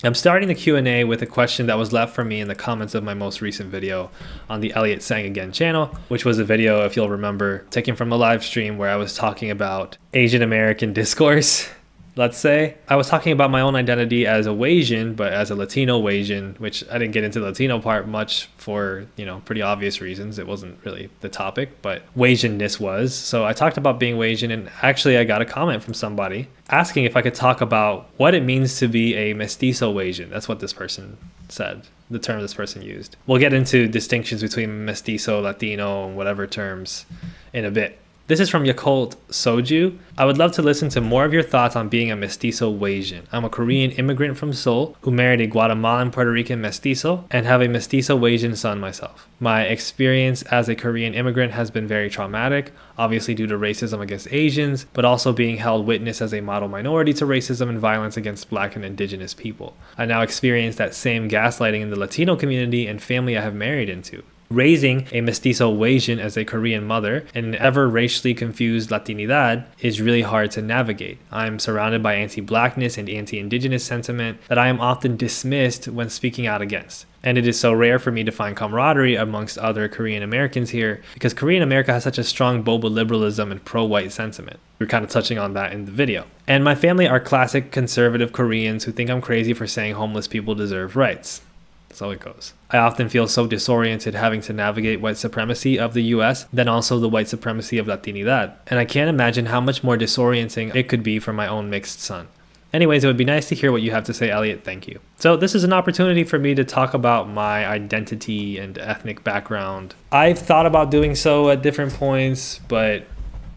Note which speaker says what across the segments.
Speaker 1: I'm starting the Q&A with a question that was left for me in the comments of my most recent video on the Elliot Sang Again channel, which was a video, if you'll remember, taken from a live stream where I was talking about Asian American discourse. Let's say I was talking about my own identity as a Wasian, but as a Latino Wasian, which I didn't get into the Latino part much for, pretty obvious reasons. It wasn't really the topic, but Wasianness was. So I talked about being Wasian, and actually I got a comment from somebody asking if I could talk about what it means to be a mestizo Wasian. That's what this person said, the term this person used. We'll get into distinctions between mestizo, Latino, and whatever terms in a bit. This is from Yakult Soju. I would love to listen to more of your thoughts on being a mestizo Wasian. I'm a Korean immigrant from Seoul who married a Guatemalan Puerto Rican mestizo and have a mestizo Wasian son myself. My experience as a Korean immigrant has been very traumatic, obviously due to racism against Asians, but also being held witness as a model minority to racism and violence against Black and Indigenous people. I now experience that same gaslighting in the Latino community and family I have married into. Raising a mestizo Wasian as a Korean mother and an ever racially confused Latinidad is really hard to navigate. I'm surrounded by anti-Blackness and anti-Indigenous sentiment that I am often dismissed when speaking out against. And it is so rare for me to find camaraderie amongst other Korean Americans here because Korean America has such a strong boba liberalism and pro-white sentiment. We're kind of touching on that in the video. And my family are classic conservative Koreans who think I'm crazy for saying homeless people deserve rights. So it goes. I often feel so disoriented having to navigate white supremacy of the US, then also the white supremacy of Latinidad. And I can't imagine how much more disorienting it could be for my own mixed son. Anyways, it would be nice to hear what you have to say, Elliot. Thank you. So this is an opportunity for me to talk about my identity and ethnic background. I've thought about doing so at different points, but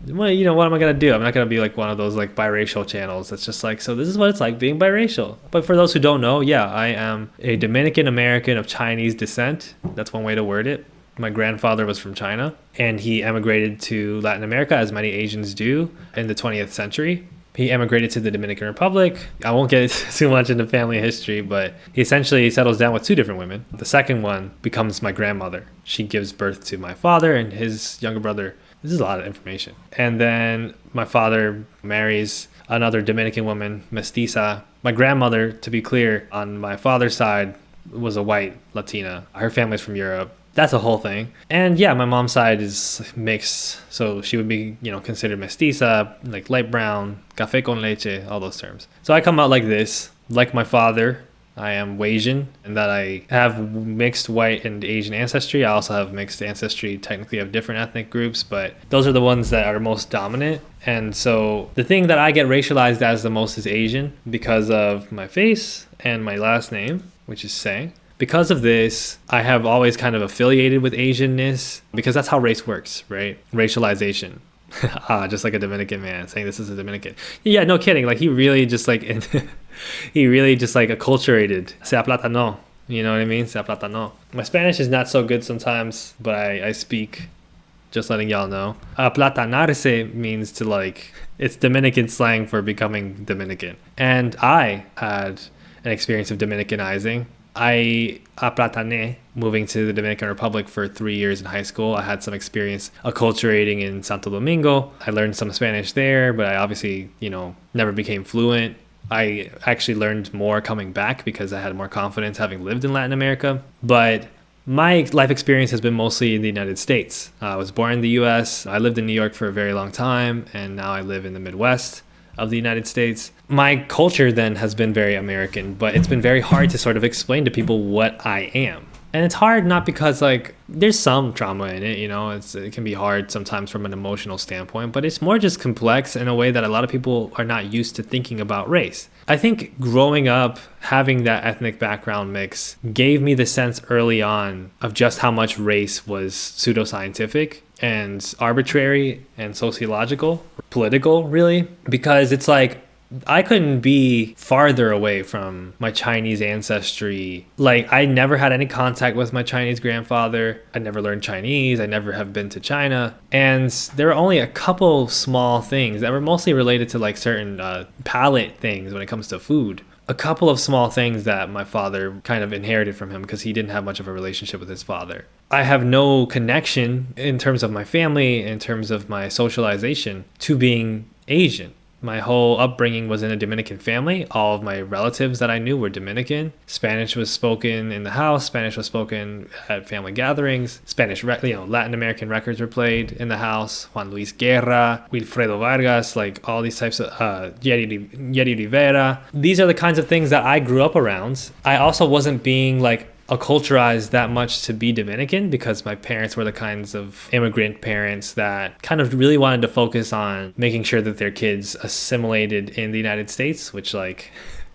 Speaker 1: what am I going to do? I'm not going to be like one of those like biracial channels that's just like, so this is what it's like being biracial. But for those who don't know, yeah, I am a Dominican American of Chinese descent. That's one way to word it. My grandfather was from China and he emigrated to Latin America, as many Asians do, in the 20th century. He emigrated to the Dominican Republic. I won't get too much into family history, but he essentially settles down with two different women. The second one becomes my grandmother. She gives birth to my father and his younger brother. This is a lot of information. And then my father marries another Dominican woman, mestiza. My grandmother, to be clear, on my father's side was a white Latina. Her family's from Europe. That's a whole thing. And yeah, my mom's side is mixed. So she would be, considered mestiza, like light brown, café con leche, all those terms. So I come out like this, like my father. I am Wasian, and that I have mixed white and Asian ancestry. I also have mixed ancestry, technically, of different ethnic groups, but those are the ones that are most dominant. And so the thing that I get racialized as the most is Asian because of my face and my last name, which is Sang. Because of this, I have always kind of affiliated with Asianness because that's how race works, right? Racialization. Just like a Dominican man saying this is a Dominican. Yeah, no kidding. Like he really just acculturated. Se aplatanó. You know what I mean? Se aplatanó. My Spanish is not so good sometimes, but I speak. Just letting y'all know. Aplatanarse means to it's Dominican slang for becoming Dominican. And I had an experience of Dominicanizing. I aplatané, moving to the Dominican Republic for 3 years in high school. I had some experience acculturating in Santo Domingo. I learned some Spanish there, but I obviously, never became fluent. I actually learned more coming back because I had more confidence having lived in Latin America. But my life experience has been mostly in the United States. I was born in the US. I lived in New York for a very long time, and now I live in the Midwest of the United States. My culture then has been very American, but it's been very hard to sort of explain to people what I am. And it's hard not because there's some trauma in it, it can be hard sometimes from an emotional standpoint, but it's more just complex in a way that a lot of people are not used to thinking about race. I think growing up, having that ethnic background mix gave me the sense early on of just how much race was pseudoscientific and arbitrary and sociological, political, really, because it's I couldn't be farther away from my Chinese ancestry. I never had any contact with my Chinese grandfather. I never learned Chinese. I never have been to China. And there were only a couple small things that were mostly related to certain palate things when it comes to food. A couple of small things that my father kind of inherited from him because he didn't have much of a relationship with his father. I have no connection in terms of my family, in terms of my socialization to being Asian. My whole upbringing was in a Dominican family. All of my relatives that I knew were Dominican. Spanish was spoken in the house. Spanish was spoken at family gatherings. Latin American records were played in the house. Juan Luis Guerra, Wilfredo Vargas, like all these types of Yeri Rivera. These are the kinds of things that I grew up around. I also wasn't being like acculturized that much to be Dominican because my parents were the kinds of immigrant parents that kind of really wanted to focus on making sure that their kids assimilated in the United States, which like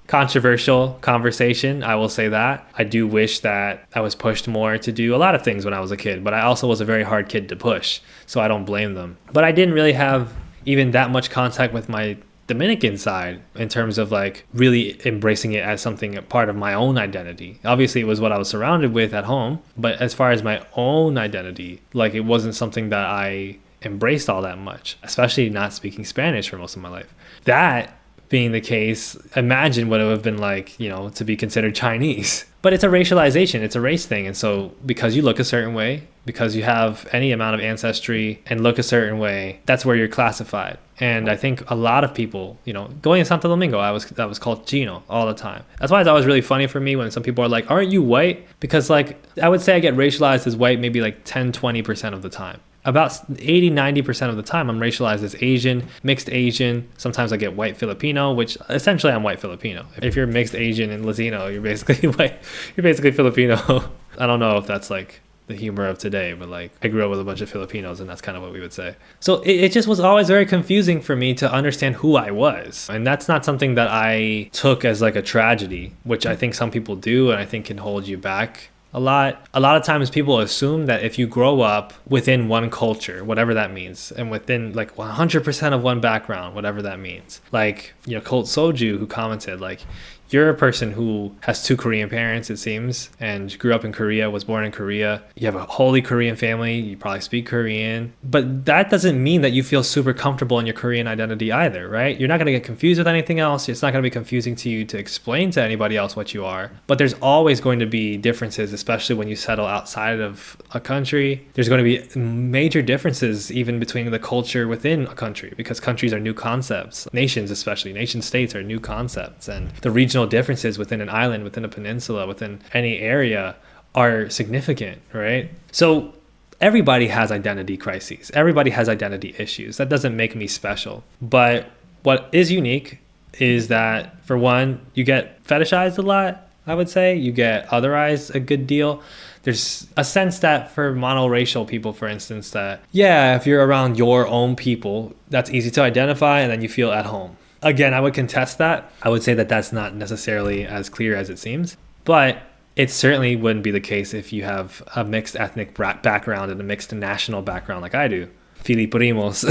Speaker 1: controversial conversation, I will say that. I do wish that I was pushed more to do a lot of things when I was a kid, but I also was a very hard kid to push, so I don't blame them. But I didn't really have even that much contact with my Dominican side in terms of like really embracing it as something, a part of my own identity. Obviously it was what I was surrounded with at home, but as far as my own identity, like it wasn't something that I embraced all that much, especially not speaking Spanish for most of my life. That being the case, imagine what it would have been like, you know, to be considered Chinese. But it's a racialization, it's a race thing. And so because you look a certain way, because you have any amount of ancestry and look a certain way, that's where you're classified. And I think a lot of people, you know, going to Santo Domingo, I was called Chino all the time. That's why it's always really funny for me when some people are like, aren't you white? Because like, I would say I get racialized as white maybe like 10-20% of the time. About 80-90% of the time, I'm racialized as Asian, mixed Asian. Sometimes I get white Filipino, which essentially I'm white Filipino. If you're mixed Asian and Latino, you're basically white. You're basically Filipino. I don't know if that's like the humor of today, but like I grew up with a bunch of Filipinos and that's kind of what we would say. So it just was always very confusing for me to understand who I was. And that's not something that I took as like a tragedy, which I think some people do and I think can hold you back a lot of times. People assume that if you grow up within one culture, whatever that means, and within like 100% of one background, whatever that means, like, you know, Colt Soju, who commented, like, you're a person who has 2 Korean parents, it seems, and grew up in Korea, was born in Korea. You have a wholly Korean family. You probably speak Korean. But that doesn't mean that you feel super comfortable in your Korean identity either, right? You're not going to get confused with anything else. It's not going to be confusing to you to explain to anybody else what you are. But there's always going to be differences, especially when you settle outside of a country. There's going to be major differences even between the culture within a country, because countries are new concepts. Nations, especially nation states, are new concepts, and the regional differences within an island, within a peninsula, within any area are significant, right? So everybody has identity crises. Everybody has identity issues. That doesn't make me special. But what is unique is that, for one, you get fetishized a lot, I would say. You get otherized a good deal. There's a sense that for monoracial people, for instance, that, yeah, if you're around your own people, that's easy to identify and then you feel at home. Again, I would contest that. I would say that that's not necessarily as clear as it seems, but it certainly wouldn't be the case if you have a mixed ethnic background and a mixed national background like I do. Filiprimos.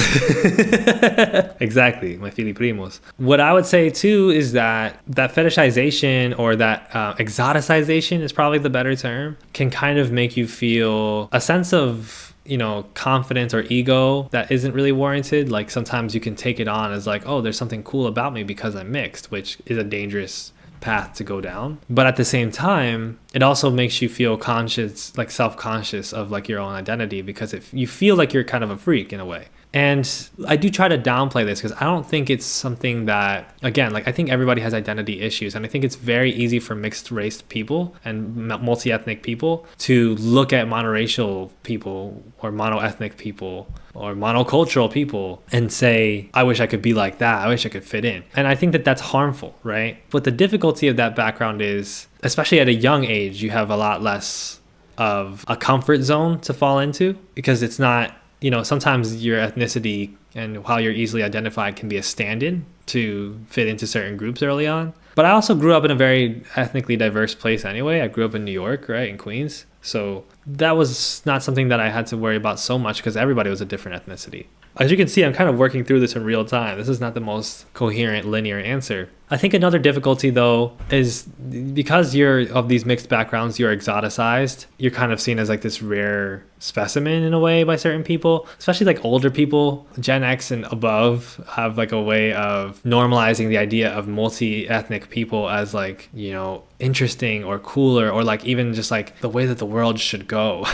Speaker 1: Exactly, my Filiprimos. What I would say too is that fetishization, or that exoticization is probably the better term, can kind of make you feel a sense of, you know, confidence or ego that isn't really warranted. Like sometimes you can take it on as like, oh, there's something cool about me because I'm mixed, which is a dangerous path to go down. But at the same time, it also makes you feel conscious, like self-conscious of like your own identity, because if you feel like you're kind of a freak in a way. And I do try to downplay this because I don't think it's something that, again, like I think everybody has identity issues. And I think it's very easy for mixed race people and multi-ethnic people to look at monoracial people or mono-ethnic people or monocultural people and say, I wish I could be like that. I wish I could fit in. And I think that that's harmful, right? But the difficulty of that background is, especially at a young age, you have a lot less of a comfort zone to fall into, because it's not, you know, sometimes your ethnicity and how you're easily identified can be a stand-in to fit into certain groups early on. But I also grew up in a very ethnically diverse place anyway. I grew up in New York, right, in Queens. So that was not something that I had to worry about so much because everybody was a different ethnicity. As you can see, I'm kind of working through this in real time. This is not the most coherent, linear answer. I think another difficulty, though, is because you're of these mixed backgrounds, you're exoticized. You're kind of seen as like this rare specimen in a way by certain people, especially like older people. Gen X and above have like a way of normalizing the idea of multi-ethnic people as like, you know, interesting or cooler, or like even just like the way that the world should go.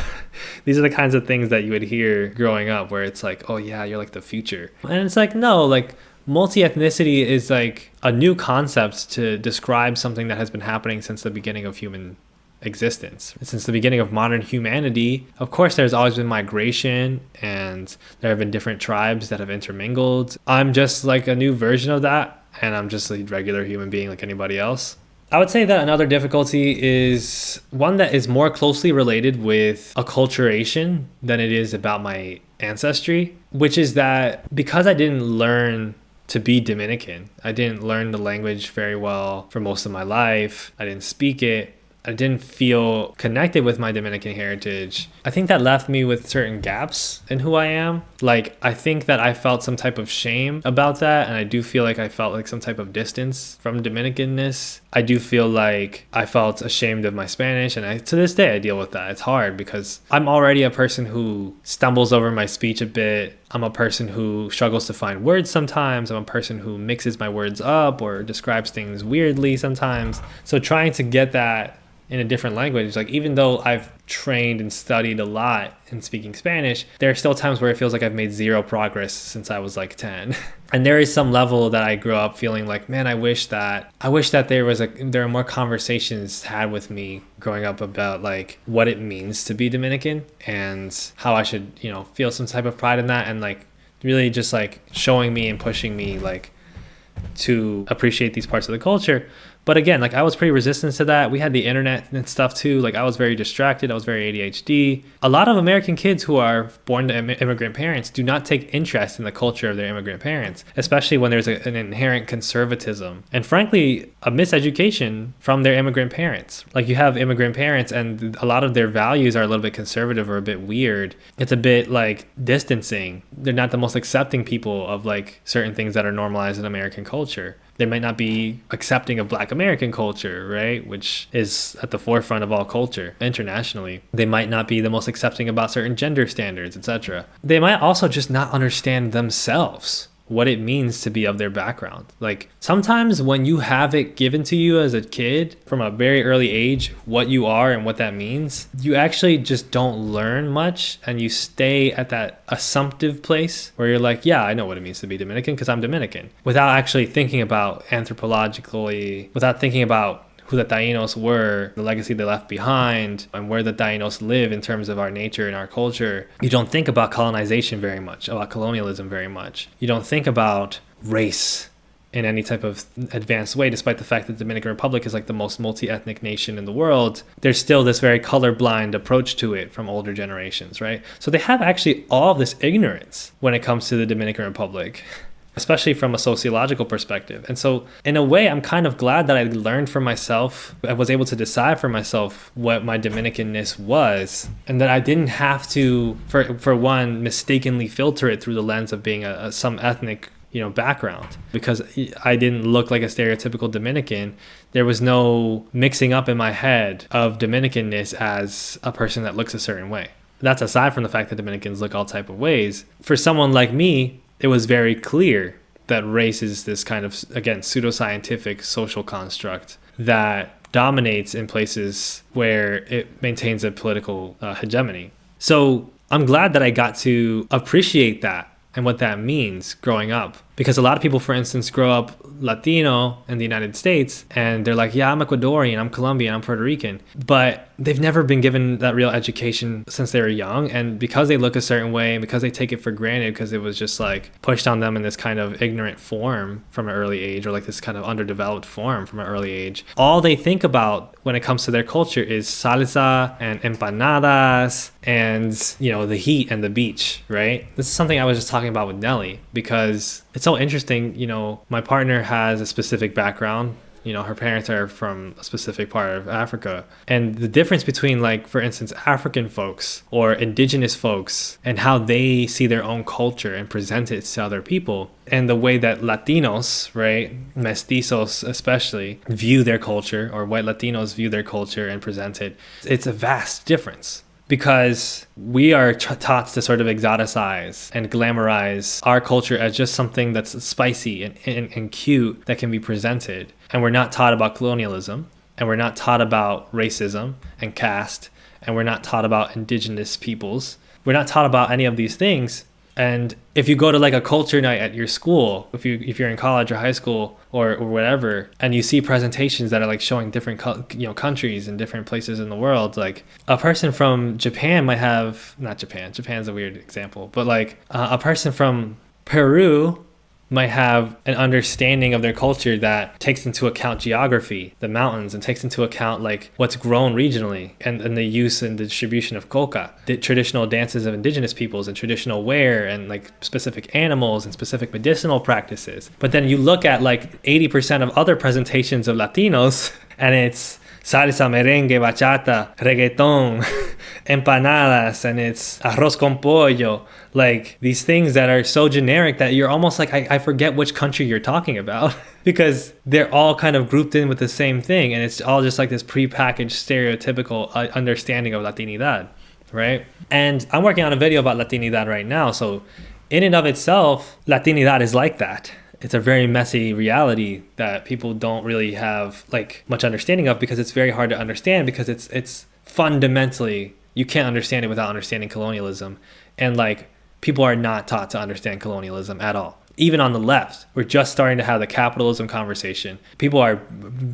Speaker 1: These are the kinds of things that you would hear growing up where it's like, oh yeah, you're like the future. And it's like, no, like multi-ethnicity is like a new concept to describe something that has been happening since the beginning of human existence. Since the beginning of modern humanity, of course, there's always been migration and there have been different tribes that have intermingled. I'm just like a new version of that, and I'm just a regular human being like anybody else. I would say that another difficulty is one that is more closely related with acculturation than it is about my ancestry, which is that because I didn't learn to be Dominican, I didn't learn the language very well for most of my life. I didn't speak it. I didn't feel connected with my Dominican heritage. I think that left me with certain gaps in who I am. Like, I think that I felt some type of shame about that. And I do feel like I felt like some type of distance from Dominicanness. I do feel like I felt ashamed of my Spanish. And to this day, I deal with that. It's hard because I'm already a person who stumbles over my speech a bit. I'm a person who struggles to find words sometimes. I'm a person who mixes my words up or describes things weirdly sometimes. So trying to get that in a different language, like even though I've trained and studied a lot in speaking Spanish, there are still times where it feels like I've made zero progress since I was like 10. And there is some level that I grew up feeling like, man, I wish that there are more conversations had with me growing up about like what it means to be Dominican and how I should, feel some type of pride in that, and like really just like showing me and pushing me like to appreciate these parts of the culture. But again, like I was pretty resistant to that. We had the internet and stuff too. Like I was very distracted. I was very ADHD. A lot of American kids who are born to immigrant parents do not take interest in the culture of their immigrant parents, especially when there's an inherent conservatism and frankly, a miseducation from their immigrant parents. Like you have immigrant parents and a lot of their values are a little bit conservative or a bit weird. It's a bit like distancing. They're not the most accepting people of like certain things that are normalized in American culture. They might not be accepting of Black American culture, right? Which is at the forefront of all culture internationally. They might not be the most accepting about certain gender standards, etc. They might also just not understand themselves, what it means to be of their background. Like sometimes when you have it given to you as a kid from a very early age, what you are and what that means, you actually just don't learn much and you stay at that assumptive place where you're like, yeah, I know what it means to be Dominican because I'm Dominican, without actually thinking about anthropologically, without thinking about who the Tainos were, the legacy they left behind, and where the Tainos live in terms of our nature and our culture. You don't think about colonization very much, about colonialism very much. You don't think about race in any type of advanced way, despite the fact that the Dominican Republic is like the most multi-ethnic nation in the world. There's still this very colorblind approach to it from older generations, right? So they have actually all of this ignorance when it comes to the Dominican Republic, especially from a sociological perspective. And so in a way, I'm kind of glad that I learned for myself. I was able to decide for myself what my Dominicanness was, and that I didn't have to, for one, mistakenly filter it through the lens of being some ethnic background, because I didn't look like a stereotypical Dominican. There was no mixing up in my head of Dominicanness as a person that looks a certain way. That's aside from the fact that Dominicans look all type of ways. For someone like me, it was very clear that race is this kind of, again, pseudoscientific social construct that dominates in places where it maintains a political hegemony. So I'm glad that I got to appreciate that and what that means growing up. Because a lot of people, for instance, grow up Latino in the United States and they're like, yeah, I'm Ecuadorian, I'm Colombian, I'm Puerto Rican. But they've never been given that real education since they were young. And because they look a certain way and because they take it for granted because it was just like pushed on them in this kind of ignorant form from an early age, or like this kind of underdeveloped form from an early age, all they think about when it comes to their culture is salsa and empanadas and, the heat and the beach, right? This is something I was just talking about with Nelly, because it's so interesting. My partner has a specific background. Her parents are from a specific part of Africa. And the difference between, like, for instance, African folks or indigenous folks and how they see their own culture and present it to other people, and the way that Latinos, right, mestizos especially, view their culture, or white Latinos view their culture and present it, it's a vast difference. Because we are taught to sort of exoticize and glamorize our culture as just something that's spicy and cute that can be presented. And we're not taught about colonialism, and we're not taught about racism and caste, and we're not taught about indigenous peoples. We're not taught about any of these things. And if you go to like a culture night at your school, if you're in college or high school or whatever, and you see presentations that are like showing different countries and different places in the world, like a person from Japan might have, not Japan, Japan's a weird example, but like a person from Peru might have an understanding of their culture that takes into account geography, the mountains, and takes into account like what's grown regionally and the use and the distribution of coca, the traditional dances of indigenous peoples and traditional wear and like specific animals and specific medicinal practices. But then you look at like 80% of other presentations of Latinos and it's salsa, merengue, bachata, reggaeton, empanadas, and it's arroz con pollo, like these things that are so generic that you're almost like, I forget which country you're talking about because they're all kind of grouped in with the same thing, and it's all just like this prepackaged stereotypical understanding of Latinidad, right? And I'm working on a video about Latinidad right now, so in and of itself, Latinidad is like that. It's a very messy reality that people don't really have like much understanding of because it's very hard to understand because it's fundamentally, you can't understand it without understanding colonialism. And like people are not taught to understand colonialism at all. Even on the left, we're just starting to have the capitalism conversation. People are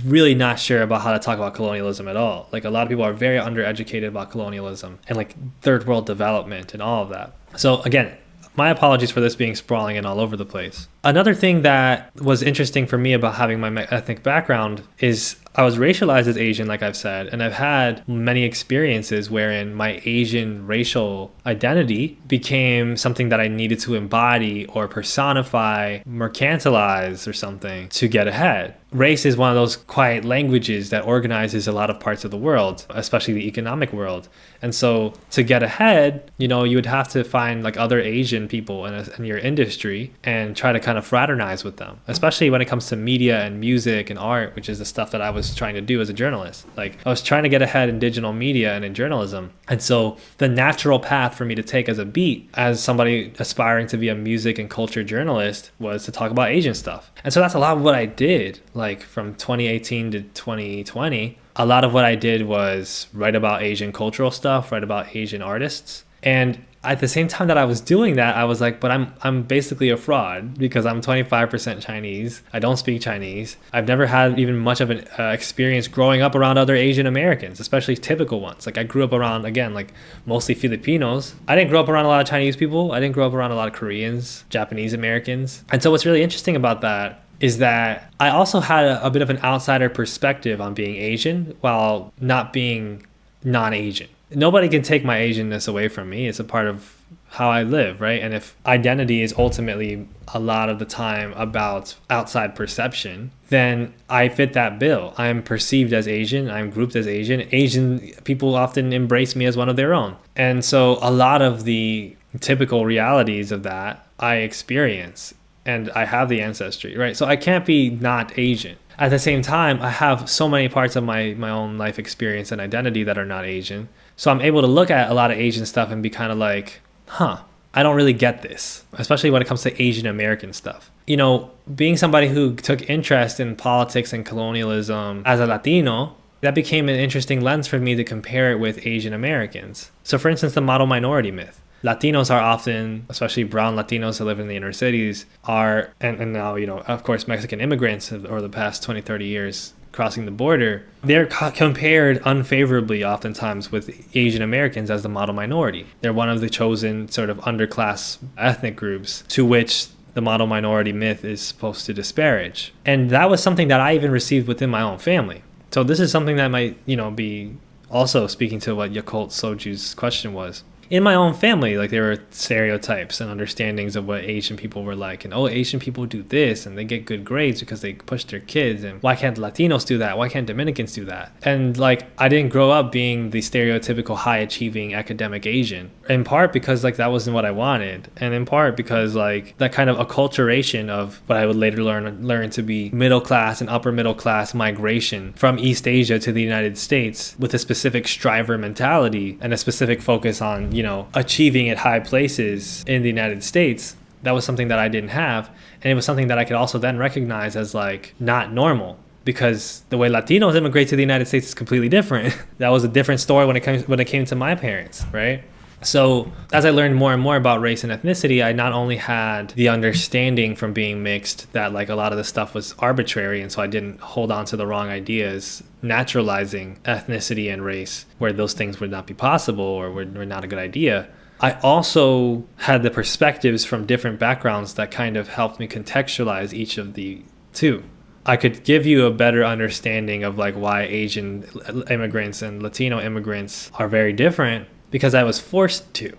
Speaker 1: really not sure about how to talk about colonialism at all. Like a lot of people are very undereducated about colonialism and like third world development and all of that. So again, my apologies for this being sprawling and all over the place. Another thing that was interesting for me about having my ethnic background is I was racialized as Asian, like I've said, and I've had many experiences wherein my Asian racial identity became something that I needed to embody or personify, mercantilize or something to get ahead. Race is one of those quiet languages that organizes a lot of parts of the world, especially the economic world. And so to get ahead, you know, you would have to find like other Asian people in your industry and try to kind of fraternize with them, especially when it comes to media and music and art, which is the stuff that I was trying to do as a journalist. Like I was trying to get ahead in digital media and in journalism. And so the natural path for me to take as a beat, as somebody aspiring to be a music and culture journalist, was to talk about Asian stuff. And so that's a lot of what I did. Like from 2018 to 2020, a lot of what I did was write about Asian cultural stuff, write about Asian artists. And at the same time that I was doing that, I was like, but I'm basically a fraud because I'm 25% Chinese. I don't speak Chinese. I've never had even much of an experience growing up around other Asian Americans, especially typical ones. Like I grew up around, again, like mostly Filipinos. I didn't grow up around a lot of Chinese people. I didn't grow up around a lot of Koreans, Japanese Americans. And so what's really interesting about that is that I also had a bit of an outsider perspective on being Asian while not being non-Asian. Nobody can take my Asianness away from me. It's a part of how I live, right? And if identity is ultimately a lot of the time about outside perception, then I fit that bill. I'm perceived as Asian. I'm grouped as Asian. Asian people often embrace me as one of their own. And so a lot of the typical realities of that I experience, and I have the ancestry, right? So I can't be not Asian. At the same time, I have so many parts of my own life experience and identity that are not Asian. So I'm able to look at a lot of Asian stuff and be kind of like, I don't really get this, especially when it comes to Asian American stuff. You know, being somebody who took interest in politics and colonialism as a Latino, that became an interesting lens for me to compare it with Asian Americans. So for instance, the model minority myth. Latinos are often, especially brown Latinos who live in the inner cities, are, and now, you know, of course, Mexican immigrants over the past 20, 30 years crossing the border, they're compared unfavorably oftentimes with Asian Americans as the model minority. They're one of the chosen sort of underclass ethnic groups to which the model minority myth is supposed to disparage. And that was something that I even received within my own family. So this is something that might, you know, be also speaking to what Yakult Soju's question was. In my own family, like there were stereotypes and understandings of what Asian people were like, and Asian people do this and they get good grades because they push their kids, and why can't Latinos do that? Why can't Dominicans do that? And like I didn't grow up being the stereotypical high achieving academic Asian, in part because like that wasn't what I wanted, and in part because like that kind of acculturation of what I would later learn to be middle class and upper middle class migration from East Asia to the United States with a specific striver mentality and a specific focus on, you know, achieving at high places in the United States. That was something that I didn't have, and it was something that I could also then recognize as like not normal, because the way Latinos immigrate to the United States is completely different. That was a different story when it came to my parents, right? So as I learned more and more about race and ethnicity, I not only had the understanding from being mixed that like a lot of the stuff was arbitrary, and so I didn't hold on to the wrong ideas, naturalizing ethnicity and race where those things would not be possible or were not a good idea. I also had the perspectives from different backgrounds that kind of helped me contextualize each of the two. I could give you a better understanding of like why Asian immigrants and Latino immigrants are very different because I was forced to.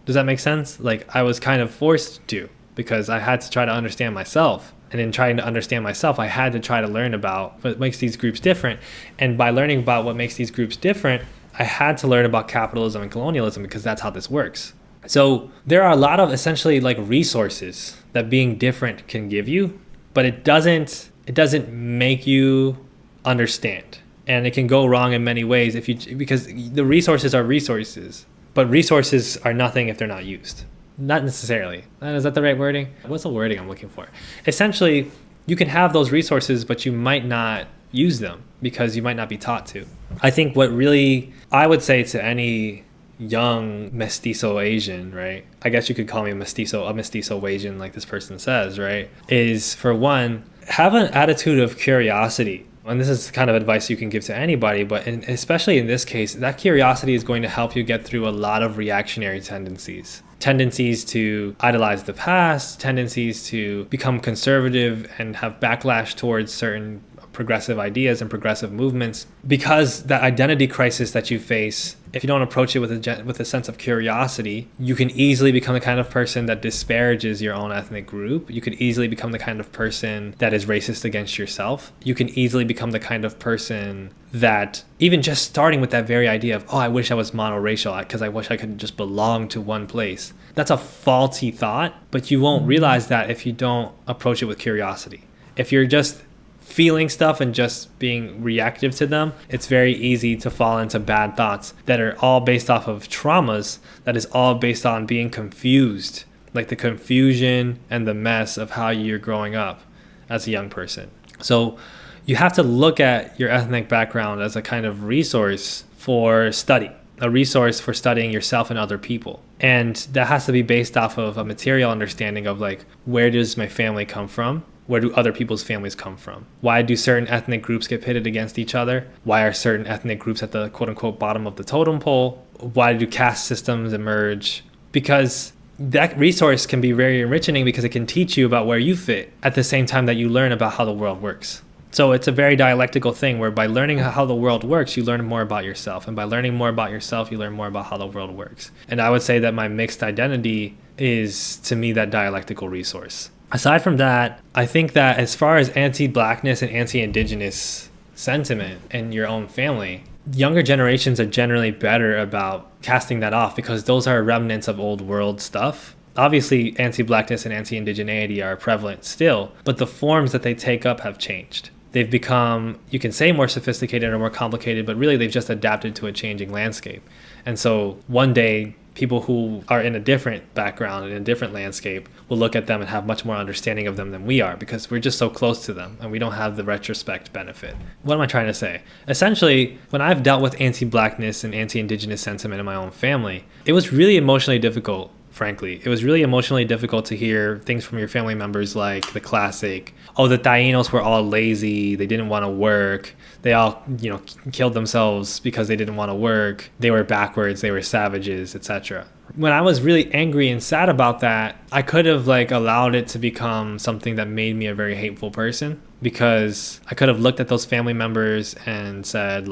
Speaker 1: Does that make sense? Like I was kind of forced to because I had to try to understand myself. And in trying to understand myself, I had to try to learn about what makes these groups different. And by learning about what makes these groups different, I had to learn about capitalism and colonialism because that's how this works. So there are a lot of essentially like resources that being different can give you, but it doesn't make you understand. And it can go wrong in many ways because the resources are resources, but resources are nothing if they're not used. Not necessarily. Is that the right wording? What's the wording I'm looking for? Essentially, you can have those resources, but you might not use them because you might not be taught to. I think what really, I would say to any young mestizo Asian, right? I guess you could call me a mestizo Asian like this person says, right? Is for one, have an attitude of curiosity. And this is kind of advice you can give to anybody, but especially in this case, that curiosity is going to help you get through a lot of reactionary tendencies to idolize the past, tendencies to become conservative and have backlash towards certain progressive ideas and progressive movements, because that identity crisis that you face, if you don't approach it with a sense of curiosity, you can easily become the kind of person that disparages your own ethnic group. You could easily become the kind of person that is racist against yourself. You can easily become the kind of person that, even just starting with that very idea of, oh, I wish I was monoracial because I wish I could just belong to one place. That's a faulty thought, but you won't realize that if you don't approach it with curiosity. If you're just feeling stuff and just being reactive to them, it's very easy to fall into bad thoughts that are all based off of traumas, that is all based on being confused, like the confusion and the mess of how you're growing up as a young person. So you have to look at your ethnic background as a kind of resource for study, a resource for studying yourself and other people. And that has to be based off of a material understanding of like, where does my family come from? Where do other people's families come from? Why do certain ethnic groups get pitted against each other? Why are certain ethnic groups at the quote unquote bottom of the totem pole? Why do caste systems emerge? Because that resource can be very enriching because it can teach you about where you fit at the same time that you learn about how the world works. So it's a very dialectical thing where by learning how the world works, you learn more about yourself. And by learning more about yourself, you learn more about how the world works. And I would say that my mixed identity is, to me, that dialectical resource. Aside from that, I think that as far as anti-blackness and anti-indigenous sentiment in your own family, younger generations are generally better about casting that off because those are remnants of old world stuff. Obviously, anti-blackness and anti-indigeneity are prevalent still, but the forms that they take up have changed. They've become, you can say, more sophisticated or more complicated, but really they've just adapted to a changing landscape. And so one day, people who are in a different background and in a different landscape will look at them and have much more understanding of them than we are because we're just so close to them and we don't have the retrospect benefit. What am I trying to say? Essentially, when I've dealt with anti-blackness and anti-indigenous sentiment in my own family, it was really emotionally difficult. Frankly, it was really emotionally difficult to hear things from your family members like the classic, oh, the Tainos were all lazy, they didn't want to work, they all, killed themselves because they didn't want to work, they were backwards, they were savages, etc. When I was really angry and sad about that, I could have allowed it to become something that made me a very hateful person, because I could have looked at those family members and said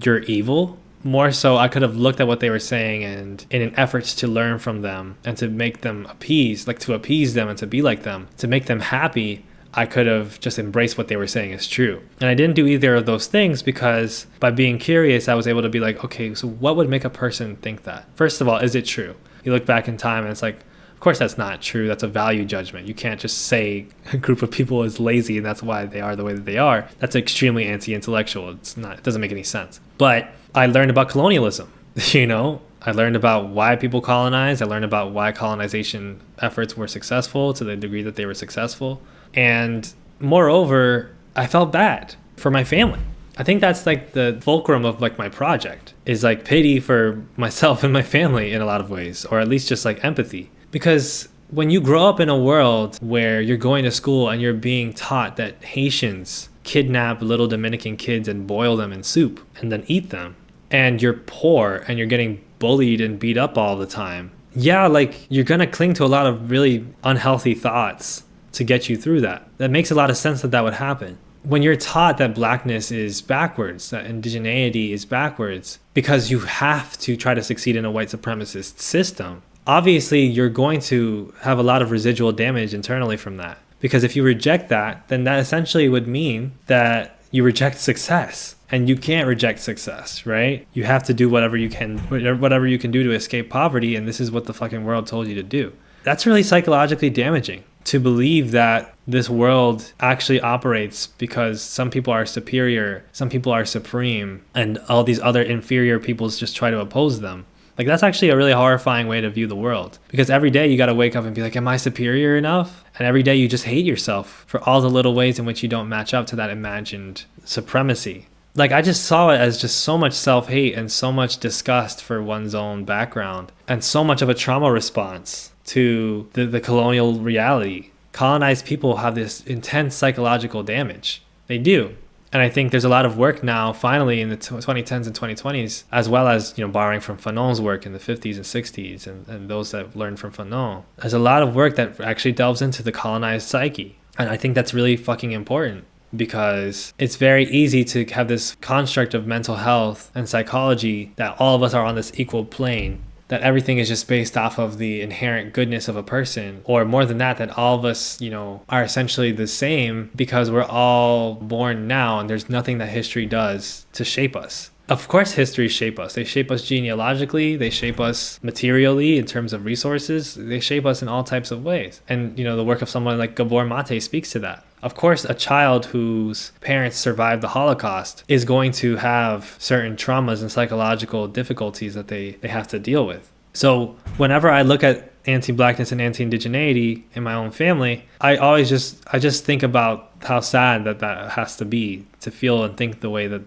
Speaker 1: you're evil. More so, I could have looked at what they were saying and in an effort to learn from them and to make them to appease them and to be like them, to make them happy, I could have just embraced what they were saying as true. And I didn't do either of those things because by being curious, I was able to be okay, so what would make a person think that? First of all, is it true? You look back in time and it's of course that's not true. That's a value judgment. You can't just say a group of people is lazy and that's why they are the way that they are. That's extremely anti-intellectual. It doesn't make any sense. But I learned about colonialism, I learned about why people colonized. I learned about why colonization efforts were successful to the degree that they were successful. And moreover, I felt bad for my family. I think that's like the fulcrum of like my project, is like pity for myself and my family in a lot of ways, or at least just like empathy. Because when you grow up in a world where you're going to school and you're being taught that Haitians kidnap little Dominican kids and boil them in soup and then eat them, and you're poor and you're getting bullied and beat up all the time, yeah, like you're gonna cling to a lot of really unhealthy thoughts to get you through that. That makes a lot of sense that that would happen. When you're taught that blackness is backwards, that indigeneity is backwards, because you have to try to succeed in a white supremacist system, obviously you're going to have a lot of residual damage internally from that. Because if you reject that, then that essentially would mean that you reject success. And you can't reject success, right? You have to do whatever you can do to escape poverty, and this is what the fucking world told you to do. That's really psychologically damaging, to believe that this world actually operates because some people are superior, some people are supreme, and all these other inferior peoples just try to oppose them. Like, that's actually a really horrifying way to view the world, because every day you got to wake up and be like, am I superior enough? And every day you just hate yourself for all the little ways in which you don't match up to that imagined supremacy. Like, I just saw it as just so much self-hate and so much disgust for one's own background, and so much of a trauma response to the colonial reality. Colonized people have this intense psychological damage. They do. And I think there's a lot of work now, finally, in the 2010s and 2020s, as well as, borrowing from Fanon's work in the 50s and 60s, and those that learned from Fanon. There's a lot of work that actually delves into the colonized psyche. And I think that's really fucking important, because it's very easy to have this construct of mental health and psychology that all of us are on this equal plane, that everything is just based off of the inherent goodness of a person, or more than that, that all of us, are essentially the same because we're all born now and there's nothing that history does to shape us. Of course, history shape us. They shape us genealogically. They shape us materially in terms of resources. They shape us in all types of ways. And, the work of someone like Gabor Mate speaks to that. Of course, a child whose parents survived the Holocaust is going to have certain traumas and psychological difficulties that they have to deal with. So whenever I look at anti-blackness and anti-indigeneity in my own family, I just think about how sad that has to be, to feel and think the way that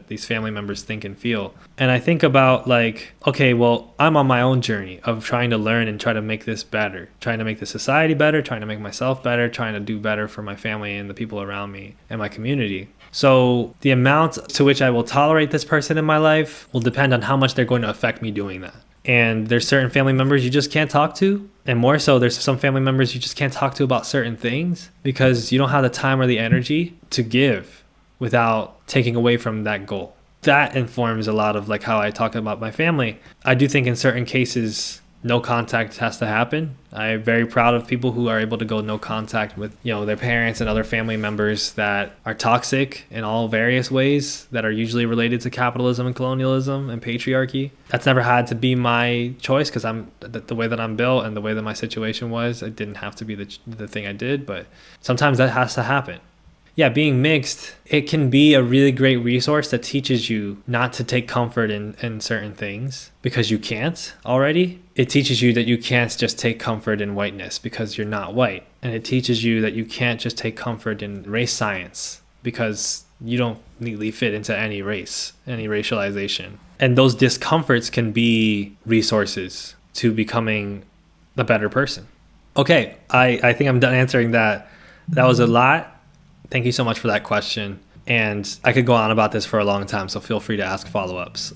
Speaker 1: these family members think and feel. And I think about, like, okay, well, I'm on my own journey of trying to learn and try to make this better, trying to make the society better, trying to make myself better, trying to do better for my family and the people around me and my community. So the amount to which I will tolerate this person in my life will depend on how much they're going to affect me doing that. And there's certain family members you just can't talk to. And more so, there's some family members you just can't talk to about certain things because you don't have the time or the energy to give without taking away from that goal. That informs a lot of like how I talk about my family. I do think in certain cases, no contact has to happen. I'm very proud of people who are able to go no contact with, their parents and other family members that are toxic in all various ways that are usually related to capitalism and colonialism and patriarchy. That's never had to be my choice because I'm the way that I'm built and the way that my situation was. It didn't have to be the thing I did, but sometimes that has to happen. Yeah, being mixed, it can be a really great resource that teaches you not to take comfort in certain things because you can't already. It teaches you that you can't just take comfort in whiteness because you're not white. And it teaches you that you can't just take comfort in race science because you don't neatly fit into any race, any racialization. And those discomforts can be resources to becoming a better person. Okay, I think I'm done answering that. That was a lot. Thank you so much for that question. And I could go on about this for a long time, so feel free to ask follow-ups.